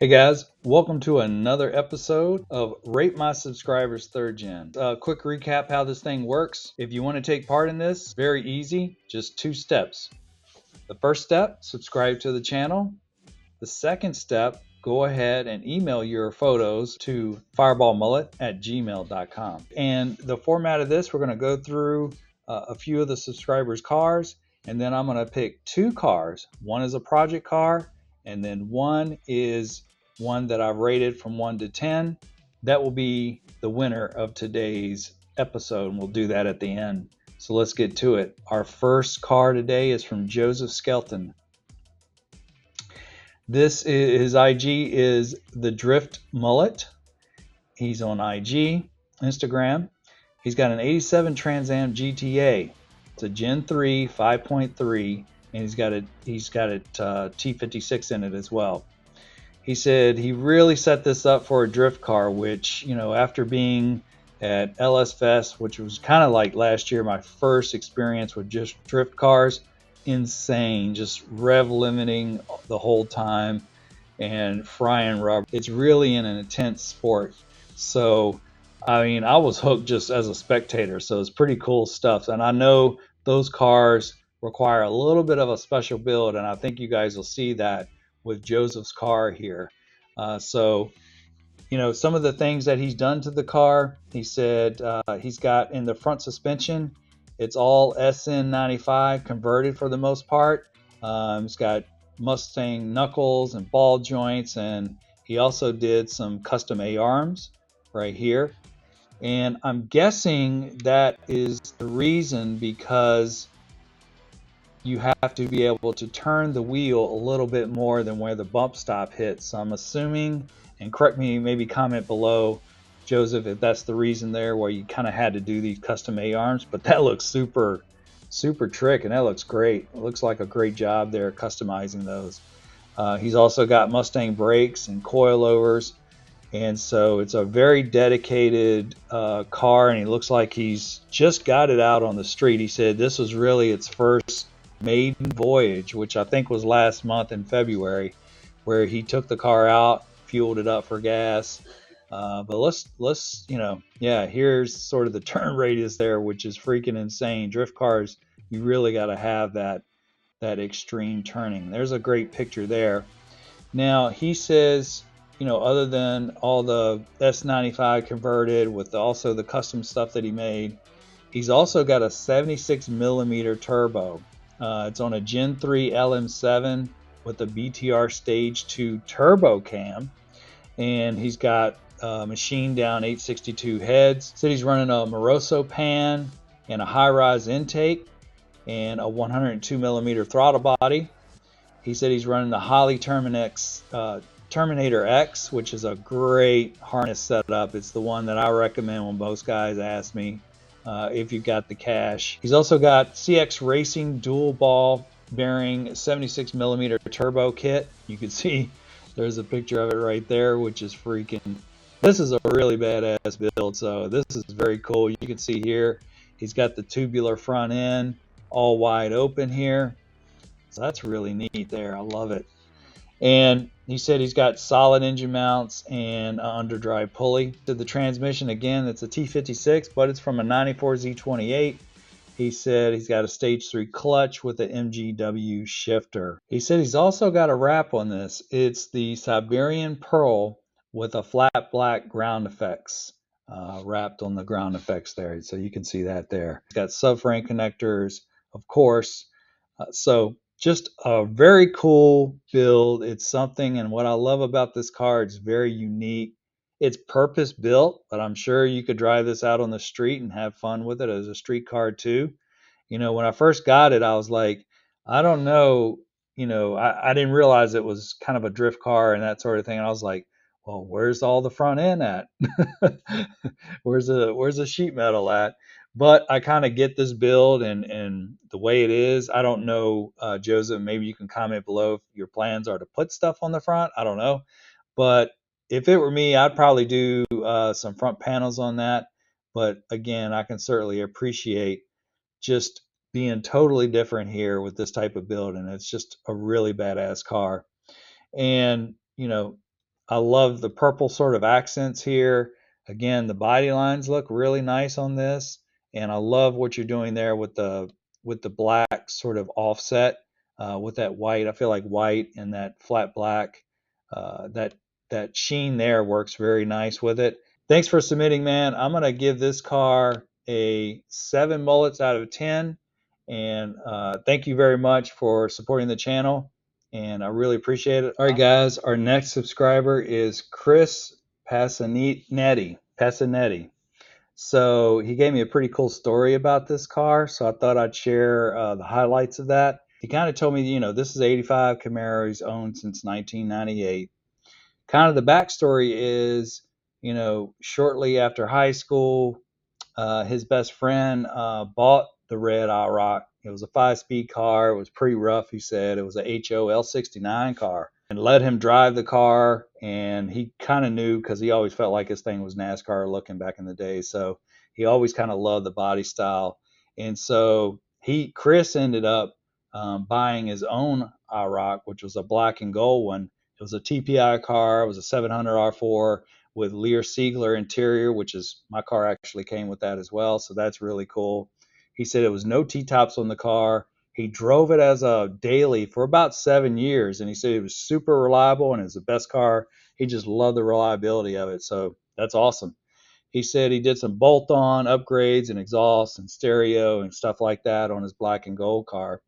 Hey guys, welcome to another episode of Rate My Subscribers Third Gen. Quick recap how this thing works. If you want to take part in this, very easy, just 2 steps. The first step, subscribe to the channel. The second step, go ahead and email your photos to fireballmullet@gmail.com. And the format of this, we're going to go through a few of the subscribers' cars, and then I'm going to pick 2 cars. One is a project car, and then one is one that I've rated from 1 to 10. That will be the winner of today's episode, and we'll do that at the end. So let's get to it. Our first car today is from Joseph Skelton. This is his IG is the Drift Mullet. He's on IG, Instagram. He's got an 87 Trans Am GTA. It's a Gen 3 5.3, and he's got it T56 in it as well. He said he really set this up for a drift car, which, after being at LS Fest, which was kind of like last year, my first experience with just drift cars, insane, just rev limiting the whole time and frying rubber. It's really an intense sport. So, I was hooked just as a spectator. So it's pretty cool stuff. And I know those cars require a little bit of a special build, and I think you guys will see that with Joseph's car here. So, some of the things that he's done to the car, he said he's got in the front suspension, it's all SN95 converted for the most part. It's got Mustang knuckles and ball joints, and he also did some custom A-arms right here. And I'm guessing that is the reason, because you have to be able to turn the wheel a little bit more than where the bump stop hits. So I'm assuming, and correct me, maybe comment below, Joseph, if that's the reason there where you kind of had to do these custom A-arms. But that looks super trick, and that looks great. It looks like a great job there customizing those. He's also got Mustang brakes and coilovers, and so it's a very dedicated car, and he looks like he's just got it out on the street. He said this was really its first maiden voyage, which I think was last month in February, where he took the car out, fueled it up for gas. But let's here's sort of the turn radius there, which is freaking insane. Drift cars, you really got to have that extreme turning. There's a great picture there. Now he says, other than all the S95 converted with also the custom stuff that he made, he's also got a 76 millimeter turbo. It's on a Gen 3 LM7 with a BTR Stage 2 turbo cam, and he's got machined down 862 heads. Said he's running a Moroso pan and a high-rise intake and a 102 millimeter throttle body. He said he's running the Holley Terminator X, which is a great harness setup. It's the one that I recommend when most guys ask me if you've got the cash. He's also got CX Racing dual ball bearing 76 millimeter turbo kit. You can see there's a picture of it right there, which is freaking, this is a really badass build. So this is very cool. You can see here he's got the tubular front end all wide open here. So that's really neat there. I love it. And he said he's got solid engine mounts and an underdrive pulley. To the transmission, again, it's a T56, but it's from a 94 Z28. He said he's got a stage 3 clutch with an MGW shifter. He said he's also got a wrap on this. It's the Siberian Pearl with a flat black ground effects wrapped on the ground effects there. So you can see that there. It's got subframe connectors, of course. So just a very cool build. It's something, and what I love about this car, it's very unique. It's purpose built, but I'm sure you could drive this out on the street and have fun with it as a street car too. When I first got it, I was like, I don't know, I didn't realize it was kind of a drift car and that sort of thing. And I was like, well, where's all the front end at? where's the sheet metal at? But I kind of get this build and the way it is. I don't know, Joseph, maybe you can comment below if your plans are to put stuff on the front. I don't know. But if it were me, I'd probably do some front panels on that. But again, I can certainly appreciate just being totally different here with this type of build. And it's just a really badass car. And, I love the purple sort of accents here. Again, the body lines look really nice on this, and I love what you're doing there with the black sort of offset with that white. I feel like white and that flat black, that that sheen there works very nice with it. Thanks for submitting, man. I'm gonna give this car a 7 mullets out of 10, and thank you very much for supporting the channel, and I really appreciate it. All right, guys, our next subscriber is Chris Passanetti. So he gave me a pretty cool story about this car, so I thought I'd share the highlights of that. He kind of told me, this is 85 Camaro he's owned since 1998. Kind of the backstory is, shortly after high school, his best friend bought the red IROC. It was a 5-speed car. It was pretty rough, he said. It was a HO L69 car. And let him drive the car. And he kind of knew, because he always felt like his thing was NASCAR looking back in the day. So he always kind of loved the body style. And so Chris ended up buying his own IROC, which was a black and gold one. It was a TPI car. It was a 700 R4 with Lear Siegler interior, which is my car actually came with that as well. So that's really cool. He said it was no T-tops on the car. He drove it as a daily for about 7 years, and he said it was super reliable and it's the best car. He just loved the reliability of it. So that's awesome. He said he did some bolt-on upgrades and exhaust and stereo and stuff like that on his black and gold car.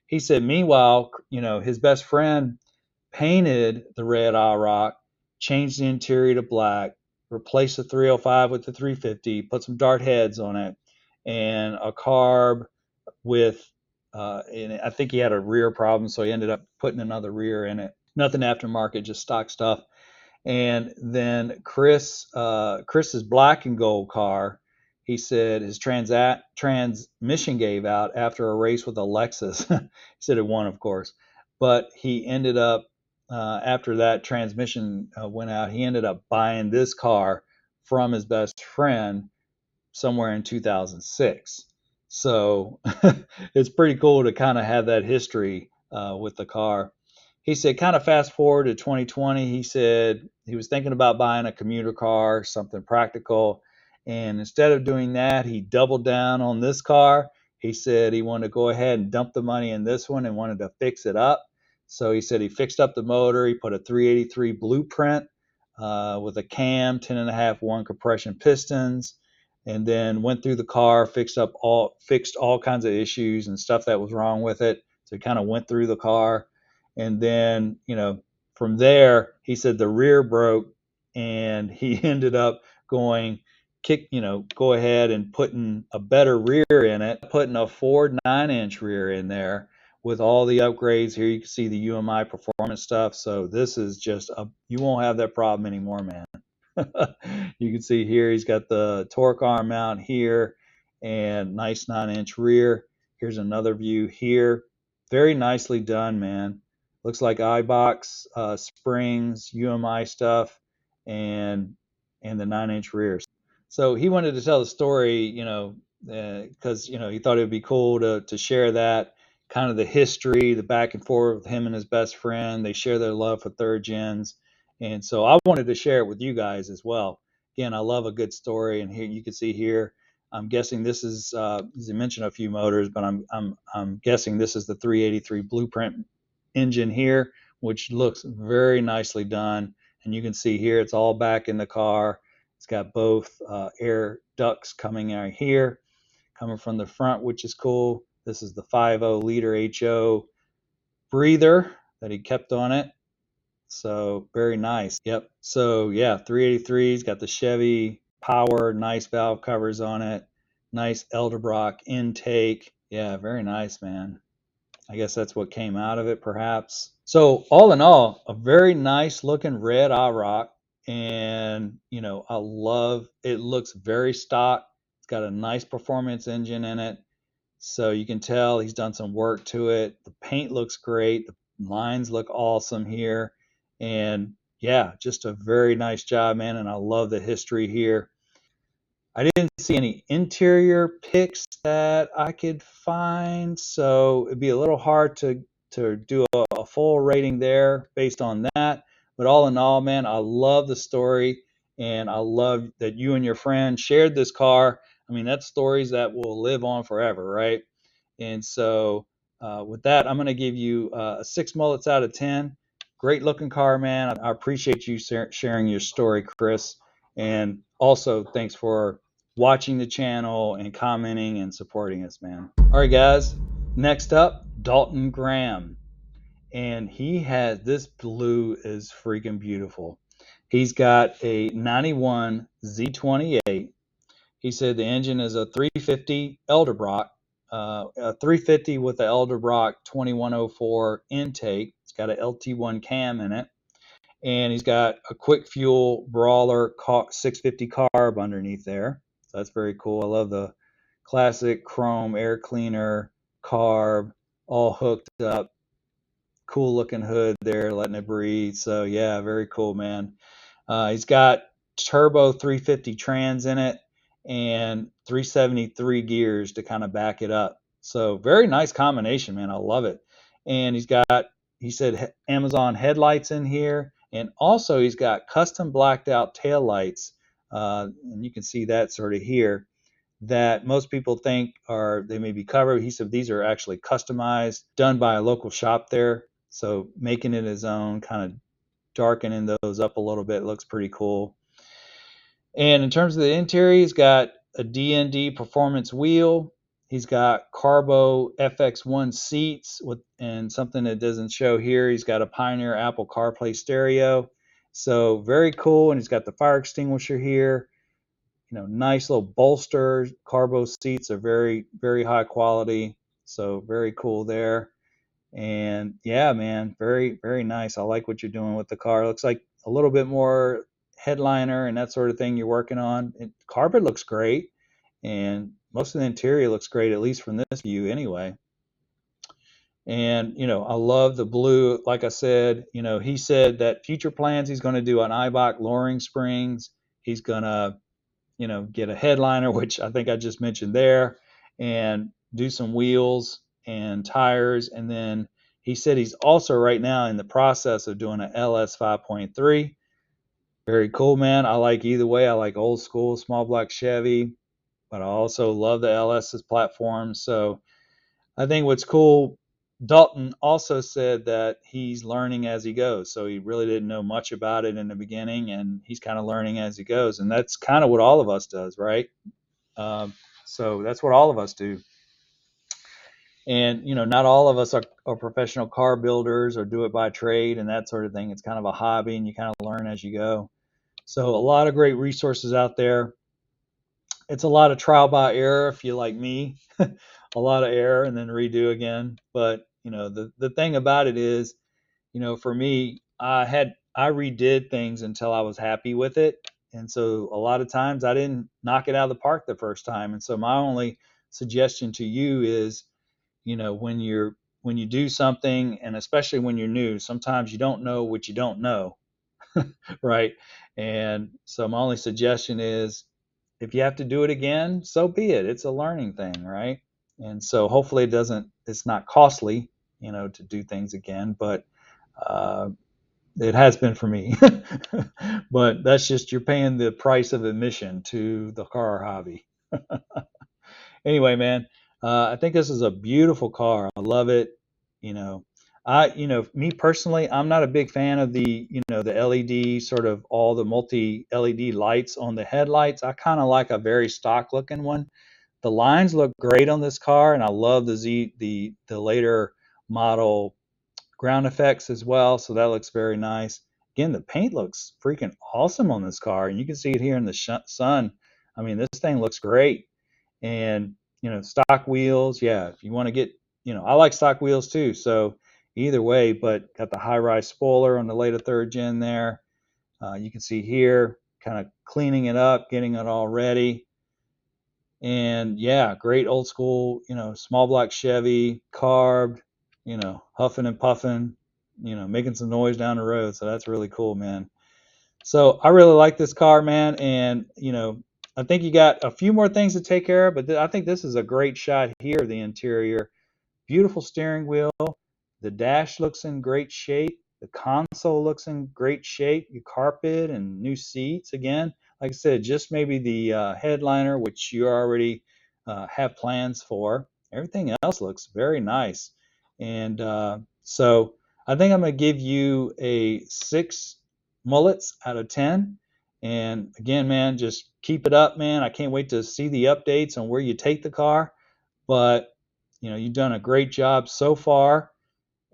He said, meanwhile, his best friend painted the red IROC, changed the interior to black, replaced the 305 with the 350, put some dart heads on it, and a carb with, and I think he had a rear problem, so he ended up putting another rear in it. Nothing aftermarket, just stock stuff. And then Chris's black and gold car, he said his transmission gave out after a race with a Lexus. He said it won, of course, but he ended up after that transmission went out, he ended up buying this car from his best friend somewhere in 2006. So it's pretty cool to kind of have that history with the car. He said, kind of fast forward to 2020, he said he was thinking about buying a commuter car, something practical. And instead of doing that, he doubled down on this car. He said he wanted to go ahead and dump the money in this one and wanted to fix it up. So he said he fixed up the motor. He put a 383 blueprint with a cam, 10.5 1 compression pistons, and then went through the car, fixed all kinds of issues and stuff that was wrong with it. So he kind of went through the car. And then, from there, he said the rear broke, and he ended up go ahead and putting a better rear in it, putting a Ford 9-inch rear in there with all the upgrades. Here you can see the UMI performance stuff. So this is you won't have that problem anymore, man. You can see here he's got the torque arm mount here and nice 9-inch rear. Here's another view here. Very nicely done, man. Looks like iBox springs, UMI stuff, and the 9-inch rear. So he wanted to tell the story, because he thought it would be cool to share that kind of the history, the back and forth with him and his best friend. They share their love for third gens, and so I wanted to share it with you guys as well. Again, I love a good story, and here you can see here. I'm guessing this is. He mentioned a few motors, but I'm guessing this is the 383 blueprint engine here, which looks very nicely done. And you can see here it's all back in the car. It's got both air ducts coming out here, coming from the front, which is cool. This is the 5.0 liter HO breather that he kept on it. So very nice. Yep. So yeah, 383's got the Chevy power, nice valve covers on it, nice Elderbrock intake. Yeah, very nice, man. I guess that's what came out of it, perhaps. So all in all, a very nice looking red IROC, and I love it. Looks very stock. It's got a nice performance engine in it, so you can tell he's done some work to it. The paint looks great. The lines look awesome here, and yeah, just a very nice job, man. And I love the history here. I didn't see any interior pics that I could find, so it'd be a little hard to do a full rating there based on that. But all in all, man, I love the story, and I love that you and your friend shared this car. I mean, that's stories that will live on forever, right? And so, with that, I'm going to give you a 6 mullets out of 10. Great looking car, man. I appreciate you sharing your story, Chris. And also, thanks for watching the channel and commenting and supporting us, man. All right, guys. Next up, Dalton Graham. And he has this blue is freaking beautiful. He's got a 91 Z28. He said the engine is a 350 Elderbrock, a 350 with the Elderbrock 2104 intake. It's got an LT1 cam in it, and he's got a quick fuel brawler 650 carb underneath there. So that's very cool. I love the classic chrome air cleaner carb, all hooked up. Cool looking hood there, letting it breathe. So yeah, very cool, man. He's got turbo 350 trans in it and 373 gears to kind of back it up. So very nice combination, man. I love it. And he said Amazon headlights in here, and also he's got custom blacked out tail lights. And you can see that sort of here, that most people think they may be covered. He said these are actually customized, done by a local shop there. So making it his own, kind of darkening those up a little bit, looks pretty cool. And in terms of the interior, he's got a DND performance wheel. He's got Carbo FX1 seats and something that doesn't show here, he's got a Pioneer Apple CarPlay stereo. So very cool. And he's got the fire extinguisher here. Nice little bolster. Carbo seats are very, very high quality. So very cool there. And yeah, man, very, very nice. I like what you're doing with the car. It looks like a little bit more headliner and that sort of thing you're working on. Carpet looks great, and most of the interior looks great, at least from this view anyway. And, I love the blue. Like I said, he said that future plans, he's going to do an Eibach lowering springs. He's going to, get a headliner, which I think I just mentioned there, and do some wheels and tires. And then he said he's also right now in the process of doing an LS 5.3. Very cool, man. I like either way. I like old school small block Chevy, but I also love the LS's platform. So I think what's cool, Dalton also said that he's learning as he goes. So he really didn't know much about it in the beginning, and he's kind of learning as he goes. And that's kind of what all of us does, right? So that's what all of us do. And, not all of us are professional car builders or do it by trade and that sort of thing. It's kind of a hobby, and you kind of learn as you go. So a lot of great resources out there. It's a lot of trial by error if you like me, a lot of error and then redo again. But, the thing about it is, for me, I redid things until I was happy with it. And so a lot of times I didn't knock it out of the park the first time. And so my only suggestion to you is, when you do something, and especially when you're new, sometimes you don't know what you don't know, right? And so my only suggestion is, if you have to do it again, so be it. It's a learning thing, right? And so hopefully it's not costly, to do things again, but it has been for me. But that's just, you're paying the price of admission to the car hobby. Anyway, man, I think this is a beautiful car. I love it. Me personally, I'm not a big fan of the LED, sort of all the multi LED lights on the headlights. I kind of like a very stock looking one. The lines look great on this car, and I love the later model ground effects as well. So that looks very nice. Again, the paint looks freaking awesome on this car, and you can see it here in the sun. I mean, this thing looks great. And, stock wheels. Yeah, if you want to get, I like stock wheels too. So either way, but got the high rise spoiler on the later third gen there. You can see here, kind of cleaning it up, getting it all ready. And yeah, great old school, small block Chevy, carb, huffing and puffing, making some noise down the road. So that's really cool, man. So I really like this car, man. And, I think you got a few more things to take care of, but I think this is a great shot here, the interior. Beautiful steering wheel. The dash looks in great shape. The console looks in great shape. Your carpet and new seats. Again, like I said, just maybe the headliner, which you already have plans for. Everything else looks very nice. And so I think I'm going to give you a 6 mullets out of 10. And again, man, just keep it up, man. I can't wait to see the updates on where you take the car. But, you've done a great job so far.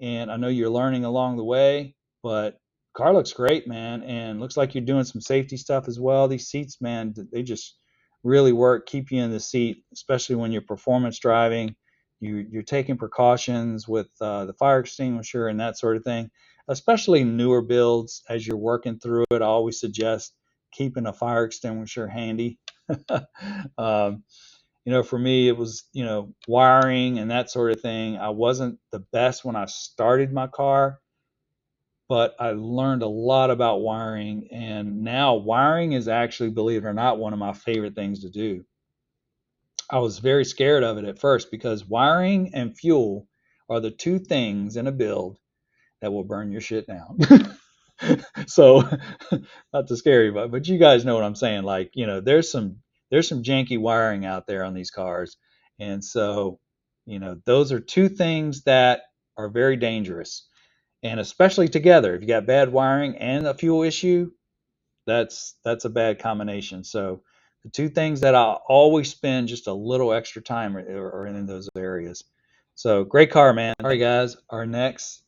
And I know you're learning along the way, but car looks great, man, and looks like you're doing some safety stuff as well. These seats, man, they just really work, keep you in the seat, especially when you're performance driving. You're taking precautions with the fire extinguisher and that sort of thing, especially newer builds. As you're working through it, I always suggest keeping a fire extinguisher handy. um, for me, it was, wiring and that sort of thing. I wasn't the best when I started my car, but I learned a lot about wiring. And now wiring is actually, believe it or not, one of my favorite things to do. I was very scared of it at first because wiring and fuel are the two things in a build that will burn your shit down. So not to scare you, but you guys know what I'm saying. Like, there's some janky wiring out there on these cars. And so, those are two things that are very dangerous. And especially together, if you got bad wiring and a fuel issue, that's a bad combination. So the two things that I always spend just a little extra time are in those areas. So great car, man. All right, guys, our next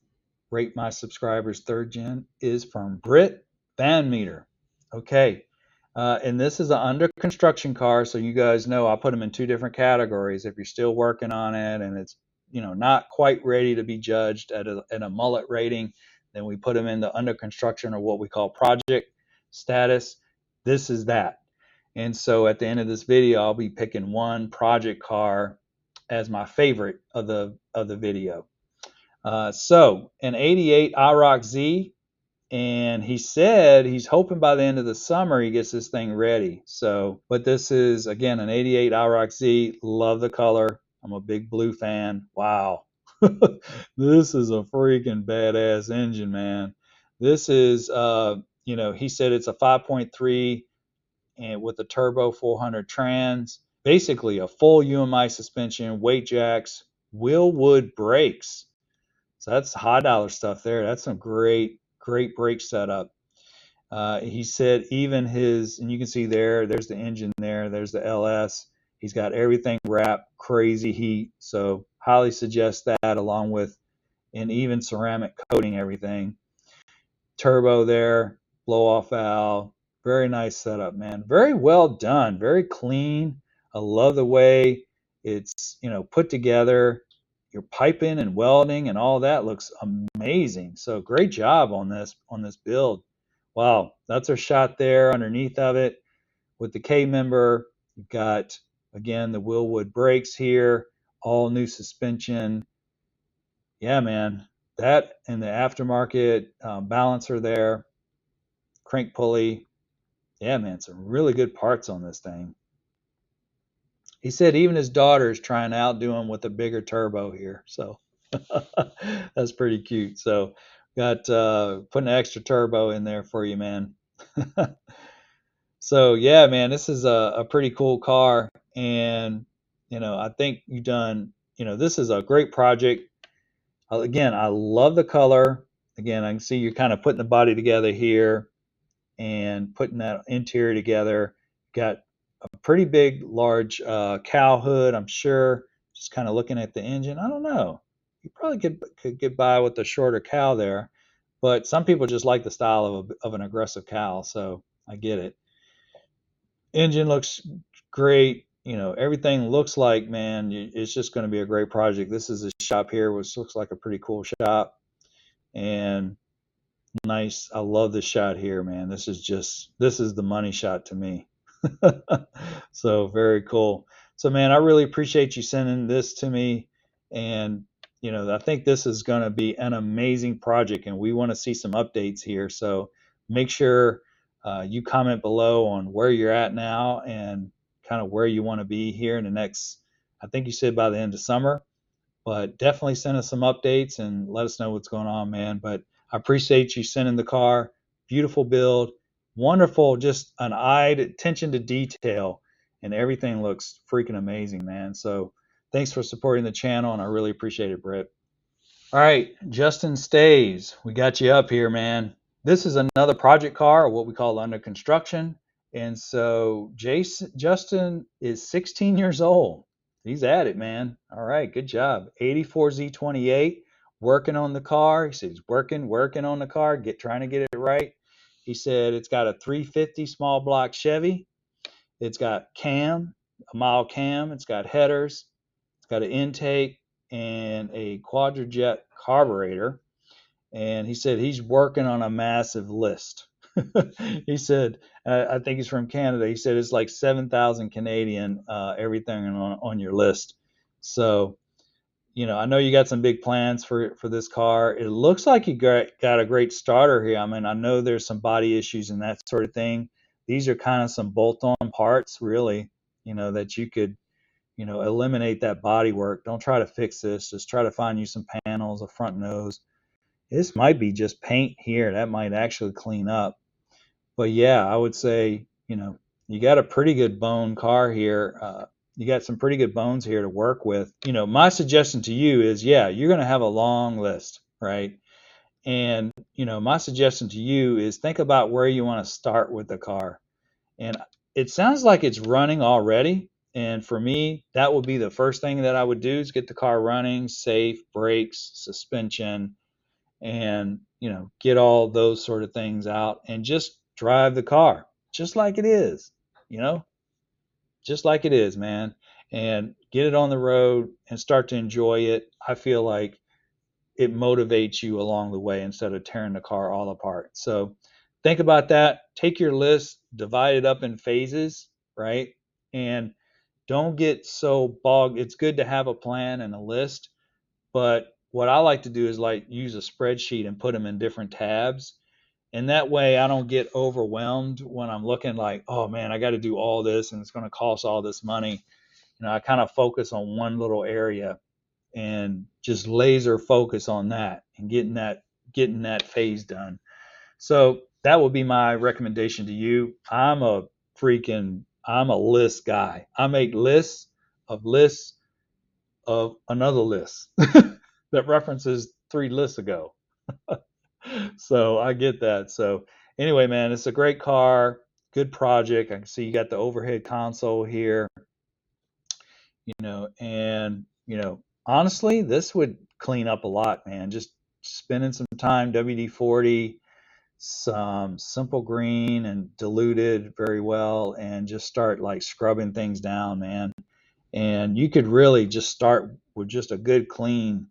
Rate My Subscribers third gen is from Brit Van Meter. Okay. And this is an under construction car, so you guys know I put them in two different categories. If you're still working on it and it's not quite ready to be judged at a mullet rating, then we put them in the under construction or what we call project status. This is that. And so at the end of this video, I'll be picking one project car as my favorite of the video. So an 88 IROC Z, and he said he's hoping by the end of the summer he gets this thing ready. So, but this is again an 88 IROC Z. Love the color. I'm a big blue fan. Wow. This is a freaking badass engine, man. This is he said it's a 5.3 and with a turbo 400 trans, basically a full UMI suspension, weight jacks, Willwood brakes. So that's high dollar stuff there. That's some great brake setup. He said even and you can see there's the engine there, there's the LS. He's got everything wrapped, crazy heat. So highly suggest that along with an even ceramic coating everything. Turbo there, blow off valve. Very nice setup, man. Very well done, very clean. I love the way it's, put together. Your piping and welding and all that looks amazing. So great job on this build. Wow, that's our shot there underneath of it with the K member. You've got again the Willwood brakes here, all new suspension. Yeah, man, that and the aftermarket balancer there, crank pulley. Yeah, man, some really good parts on this thing. He said even his daughter is trying to outdo him with a bigger turbo here. So that's pretty cute. So got putting an extra turbo in there for you, man. So yeah, man, this is a pretty cool car. And, I think you've done, this is a great project. Again, I love the color. Again, I can see you're kind of putting the body together here and putting that interior together. Got a pretty big, large cow hood, I'm sure. Just kind of looking at the engine. I don't know. You probably could get by with a shorter cow there, but some people just like the style of an aggressive cow, so I get it. Engine looks great. Everything looks like, man, it's just going to be a great project. This is a shop here, which looks like a pretty cool shop. And nice. I love this shot here, man. This is the money shot to me. So very cool. So man, I really appreciate you sending this to me. And I think this is going to be an amazing project, and we want to see some updates here. So make sure you comment below on where you're at now and kind of where you want to be here in the next, I think you said by the end of summer, but definitely send us some updates and let us know what's going on, man. But I I appreciate you sending the car. Beautiful build, wonderful, just an eye attention to detail, and everything looks freaking amazing, man. So thanks for supporting the channel, and I really appreciate it, Britt. All right, Justin Stays, we got you up here, man. This is another project car, or what we call under construction. And so Justin is 16 years old. He's at it, man. All right, good job. 84 Z28, working on the car. He said he's working on the car, trying to get it right. He said it's got a 350 small block Chevy. It's got a mild cam. It's got headers. It's got an intake and a quadrajet carburetor. And he said he's working on a massive list. He said, I think he's from Canada. He said it's like 7,000 Canadian, everything on your list. So, I know you got some big plans for this car. It looks like you got a great starter here. I mean, I know there's some body issues and that sort of thing. These are kind of some bolt-on parts, really, that you could, eliminate that body work. Don't try to fix this. Just try to find you some panels, a front nose. This might be just paint here. That might actually clean up. But yeah, I would say, you got a pretty good bone car here. You got some pretty good bones here to work with. My suggestion to you is, yeah, you're going to have a long list, right? And, my suggestion to you is think about where you want to start with the car. And it sounds like it's running already. And for me, that would be the first thing that I would do is get the car running, safe, brakes, suspension, and, get all those sort of things out and just drive the car just like it is, just like it is, man. And get it on the road and start to enjoy it. I feel like it motivates you along the way instead of tearing the car all apart. So think about that. Take your list, divide it up in phases, right? And don't get so bogged. It's good to have a plan and a list, but what I like to do is like use a spreadsheet and put them in different tabs. And that way I don't get overwhelmed when I'm looking like, oh man, I got to do all this and it's going to cost all this money. I kind of focus on one little area and just laser focus on that and getting that phase done. So that would be my recommendation to you. I'm a list guy. I make lists of another list that references 3 lists ago. So I get that. So anyway, man, it's a great car, good project. I can see you got the overhead console here, and honestly, this would clean up a lot, man. Just spending some time WD-40, some simple green and diluted very well, and just start like scrubbing things down, man. And you could really just start with just a good clean.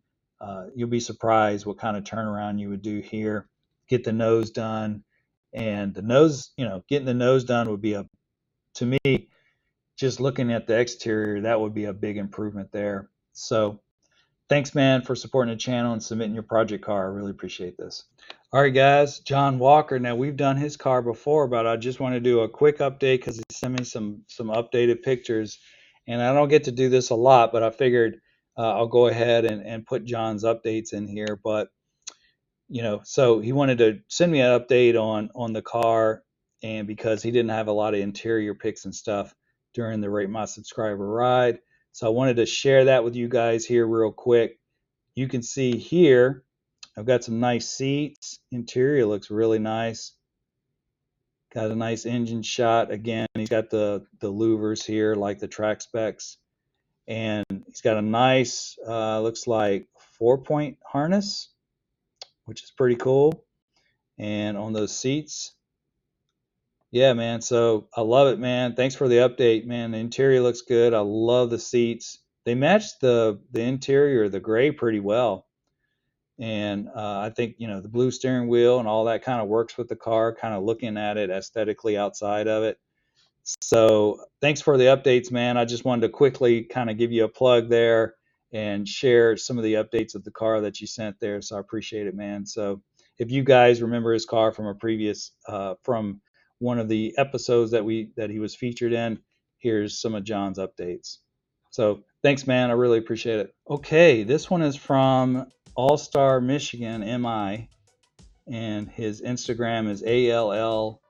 You'll be surprised what kind of turnaround you would do here. Get the nose done, and the nose, getting the nose done would be to me, just looking at the exterior, that would be a big improvement there. So thanks, man, for supporting the channel and submitting your project car. I really appreciate this. All right, guys, John Walker. Now, we've done his car before, but I just want to do a quick update because he sent me some updated pictures. And I don't get to do this a lot, but I figured I'll go ahead and put John's updates in here. But, so he wanted to send me an update on the car, and because he didn't have a lot of interior pics and stuff during the Rate My Subscriber ride. So I wanted to share that with you guys here real quick. You can see here, I've got some nice seats. Interior looks really nice. Got a nice engine shot. Again, he's got the louvers here, like the track specs. And he's got a nice, looks like 4-point harness, which is pretty cool. And on those seats, yeah, man. So I love it, man. Thanks for the update, man. The interior looks good. I love the seats. They match the interior, the gray, pretty well. And I think, the blue steering wheel and all that kind of works with the car, kind of looking at it aesthetically outside of it. So thanks for the updates, man. I just wanted to quickly kind of give you a plug there and share some of the updates of the car that you sent there. So I appreciate it, man. So if you guys remember his car from a previous, from one of the episodes that he was featured in, here's some of John's updates. So thanks, man. I really appreciate it. Okay, this one is from All Star Michigan, MI. and his Instagram is ALL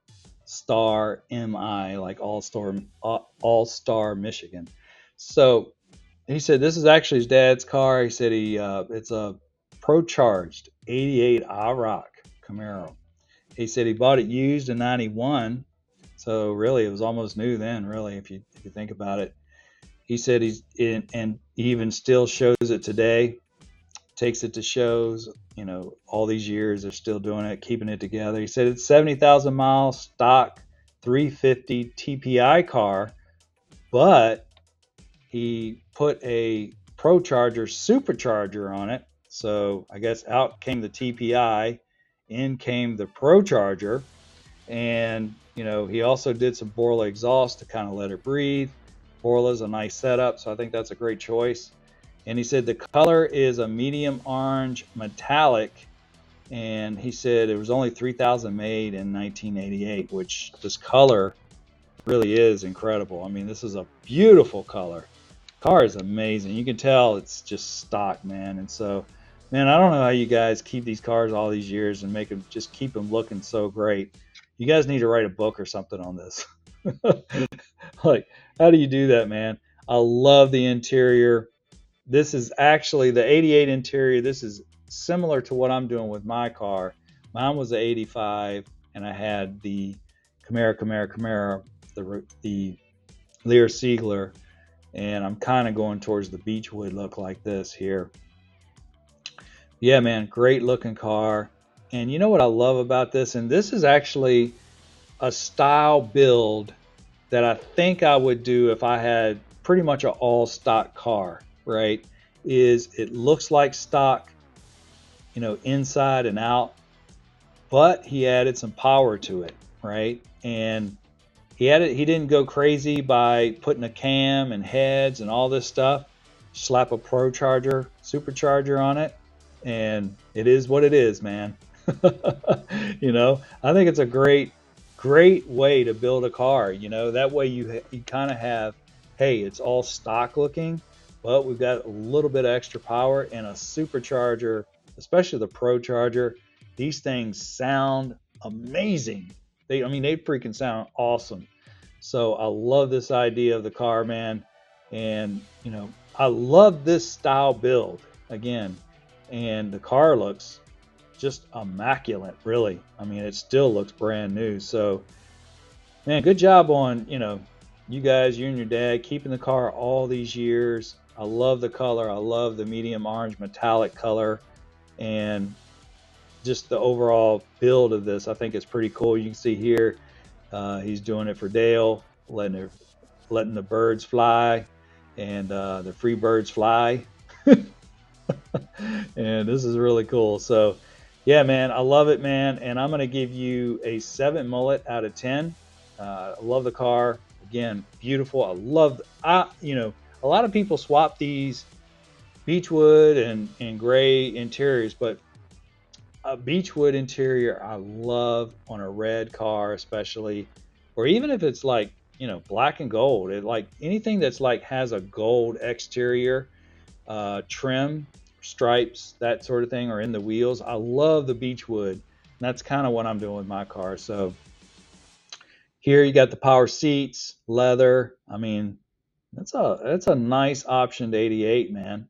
Star MI, like All Star Michigan. So he said this is actually his dad's car. He said it's a Pro Charged '88 IROC Camaro. He said he bought it used in '91, so really it was almost new then. Really, if you think about it, he said he's in, and he even still shows it today. Takes it to shows. All these years they're still doing it, keeping it together. He said it's 70,000 miles stock, 350 TPI car, but he put a Pro Charger supercharger on it. So I guess out came the TPI, in came the Pro Charger, and he also did some Borla exhaust to kind of let it breathe. Borla's a nice setup, so I think that's a great choice. And he said the color is a medium orange metallic, and he said it was only 3,000 made in 1988, which this color really is incredible. I mean, this is a beautiful color. Car is amazing. You can tell it's just stock, man. And so, man, I don't know how you guys keep these cars all these years and make them just keep them looking so great. You guys need to write a book or something on this. Like, how do you do that, man? I love the interior. This is actually the '88 interior. This is similar to what I'm doing with my car. Mine was the '85, and I had the Camaro, the Lear Siegler, and I'm kind of going towards the Beechwood look like this here. Yeah, man, great looking car. And you know what I love about this? And this is actually a style build that I think I would do if I had pretty much an all stock car, right? Is it looks like stock, inside and out, but he added some power to it, right? And he didn't go crazy by putting a cam and heads and all this stuff. Slap a Pro Charger, supercharger on it, and it is what it is, man. I think it's a great way to build a car. That way you kind of have, hey, it's all stock looking, but we've got a little bit of extra power and a supercharger, especially the Pro Charger. These things sound amazing. They freaking sound awesome. So I love this idea of the car, man. And, I love this style build again. And the car looks just immaculate, really. I mean, it still looks brand new. So, man, good job on, you guys, you and your dad, keeping the car all these years. I love the color. I love the medium orange metallic color. And just the overall build of this, I think it's pretty cool. You can see here, he's doing it for Dale, letting the birds fly, and the free birds fly. And this is really cool. So, yeah, man, I love it, man. And I'm going to give you a 7 Mullet out of 10. I love the car. Again, beautiful. A lot of people swap these Beechwood and gray interiors, but a Beechwood interior I love on a red car, especially, or even if it's like, black and gold. It like anything that's like has a gold exterior, trim, stripes, that sort of thing, or in the wheels. I love the Beechwood. And that's kind of what I'm doing with my car. So here you got the power seats, leather. I mean, that's a nice option to '88, man.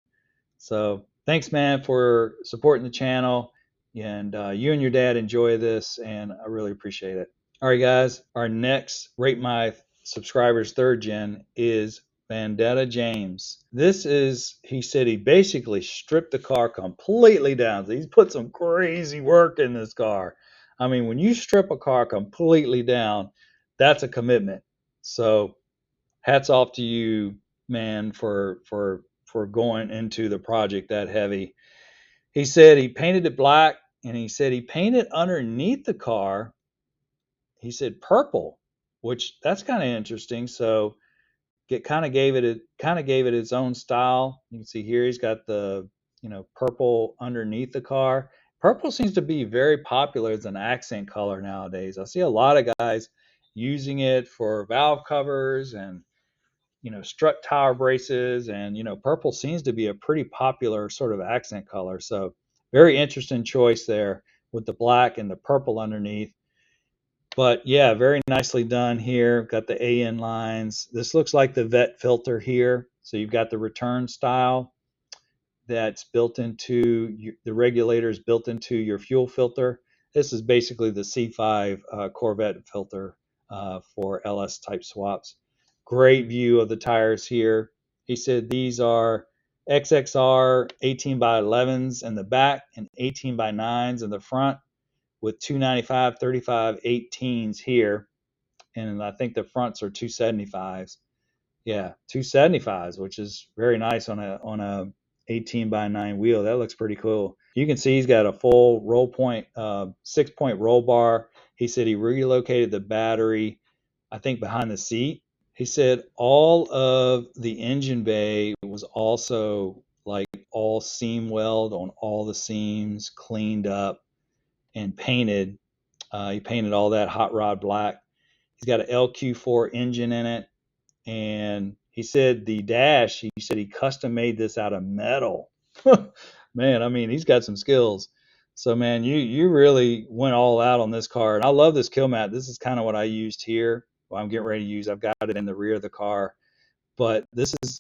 So thanks, man, for supporting the channel. And you and your dad enjoy this, and I really appreciate it. All right, guys. Our next Rate My Subscribers third gen is Bandana James. He said he basically stripped the car completely down. He's put some crazy work in this car. I mean, when you strip a car completely down, that's a commitment. So hats off to you, man, for going into the project that heavy. He said he painted it black, and he said he painted underneath the car. He said purple, which that's kind of interesting. So it kind of gave it its own style. You can see here he's got the purple underneath the car. Purple seems to be very popular as an accent color nowadays. I see a lot of guys using it for valve covers and strut tower braces, and purple seems to be a pretty popular sort of accent color. So very interesting choice there with the black and the purple underneath. But yeah, very nicely done here. Got the AN lines. This looks like the vet filter here. So you've got the return style that's built into the regulators built into your fuel filter. This is basically the C5 Corvette filter for LS type swaps. Great view of the tires here. He said these are XXR 18 by 11s in the back and 18 by 9s in the front, with 295, 35, 18s here. And I think the fronts are 275s. Yeah, 275s, which is very nice on a 18 by 9 wheel. That looks pretty cool. You can see he's got a full roll point, 6-point roll bar. He said he relocated the battery, I think, behind the seat. He said all of the engine bay was also like all seam weld on all the seams, cleaned up and painted. He painted all that hot rod black. He's got an LQ4 engine in it. And he said the dash, he said he custom made this out of metal. Man, I mean, he's got some skills. So, man, you really went all out on this car. And I love this kill mat. This is kind of what I used here. Well, I'm getting ready to use. I've got it in the rear of the car. But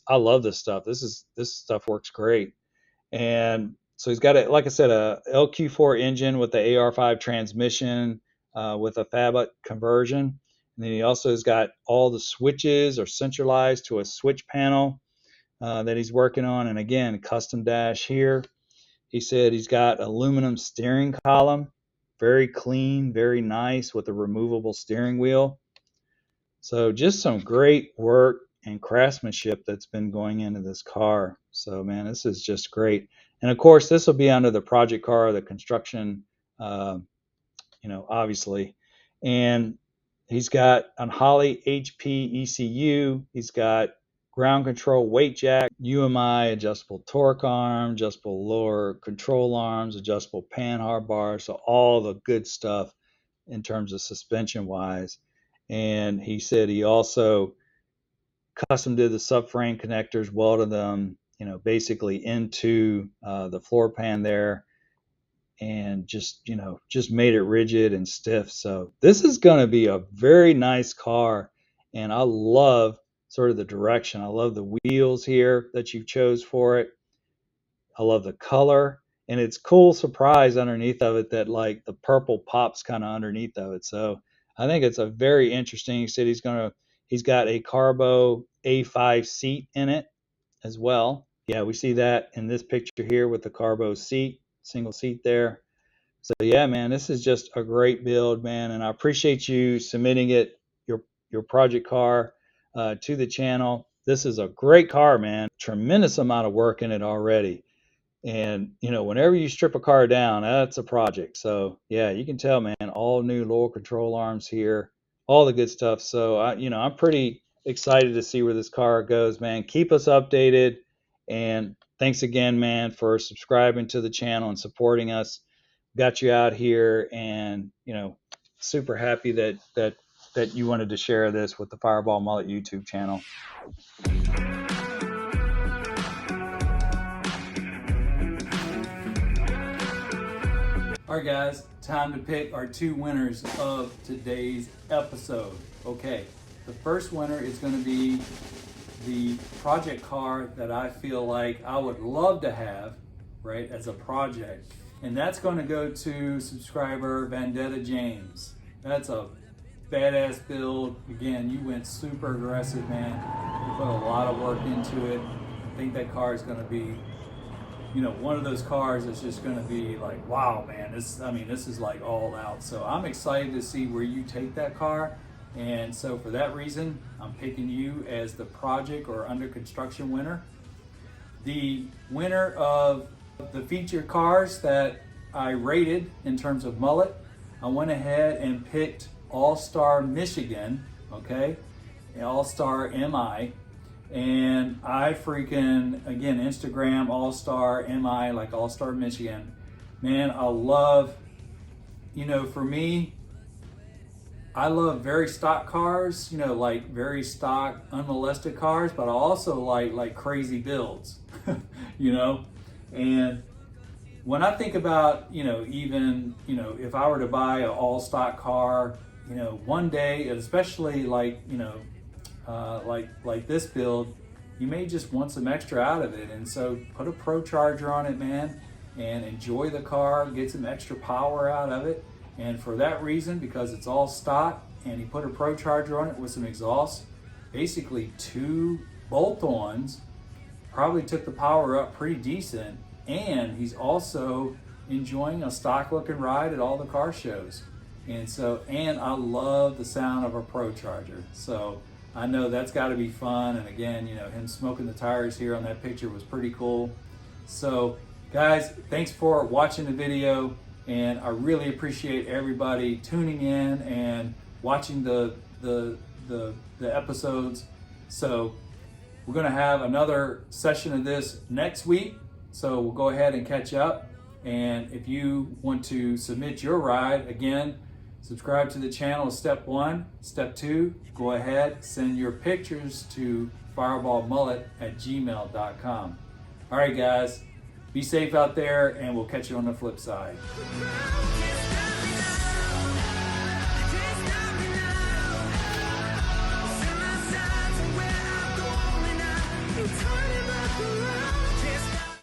I love this stuff. This stuff works great. And so he's got, like I said, a LQ4 engine with the AR5 transmission with a FABUT conversion. And then he also has got all the switches are centralized to a switch panel that he's working on. And again, custom dash here. He said he's got aluminum steering column, very clean, very nice with a removable steering wheel. So just some great work and craftsmanship that's been going into this car. So, man, this is just great. And of course, this will be under the project car, the construction, obviously. And he's got an Holley HP ECU. He's got ground control weight jack, UMI, adjustable torque arm, adjustable lower control arms, adjustable panhard bar. So all the good stuff in terms of suspension wise. And he said he also custom did the subframe connectors, welded them, basically into the floor pan there, and just made it rigid and stiff. So this is going to be a very nice car, and I love sort of the direction. I love the wheels here that you chose for it. I love the color, and it's cool surprise underneath of it that like the purple pops kind of underneath of it. So I think it's a very interesting. He said he's got a Carbo A5 seat in it as well. Yeah, we see that in this picture here with the Carbo seat, single seat there. So yeah, man, this is just a great build, man, and I appreciate you submitting it, your project car, to the channel. This is a great car, man. Tremendous amount of work in it already. And whenever you strip a car down, that's a project. So yeah, you can tell, man, all new lower control arms here, all the good stuff. So I'm pretty excited to see where this car goes, man. Keep us updated, and thanks again, man, for subscribing to the channel and supporting us. Got you out here, and super happy that you wanted to share this with the Fireball Mullet YouTube channel. All right, guys, time to pick our two winners of today's episode. Okay, the first winner is going to be the project car that I feel like I would love to have, right, as a project. And that's going to go to subscriber Bandana James. That's a badass build. Again, you went super aggressive, man. You put a lot of work into it. I think that car is going to be, one of those cars that's just going to be like, wow, man, this is like all out. So I'm excited to see where you take that car. And so for that reason, I'm picking you as the project or under construction winner. The winner of the featured cars that I rated in terms of Mullet, I went ahead and picked All-Star Michigan, okay, All-Star MI, and I freaking, again, Instagram All-Star MI, like All-Star Michigan. Man, I love, for me, I love very stock cars, like very stock, unmolested cars, but I also like crazy builds, and when I think about, even, if I were to buy an all stock car, one day, especially like, like this build, you may just want some extra out of it. And so put a Pro Charger on it, man, and enjoy the car, get some extra power out of it. And for that reason, because it's all stock and he put a Pro Charger on it with some exhaust, basically 2 bolt-ons, probably took the power up pretty decent. And he's also enjoying a stock looking ride at all the car shows. And I love the sound of a Pro Charger. So I know that's got to be fun. And again, him smoking the tires here on that picture was pretty cool. So guys, thanks for watching the video. And I really appreciate everybody tuning in and watching the episodes. So we're going to have another session of this next week. So we'll go ahead and catch up. And if you want to submit your ride, again, subscribe to the channel is step 1. Step 2, go ahead, send your pictures to fireballmullet@gmail.com. All right, guys, be safe out there, and we'll catch you on the flip side.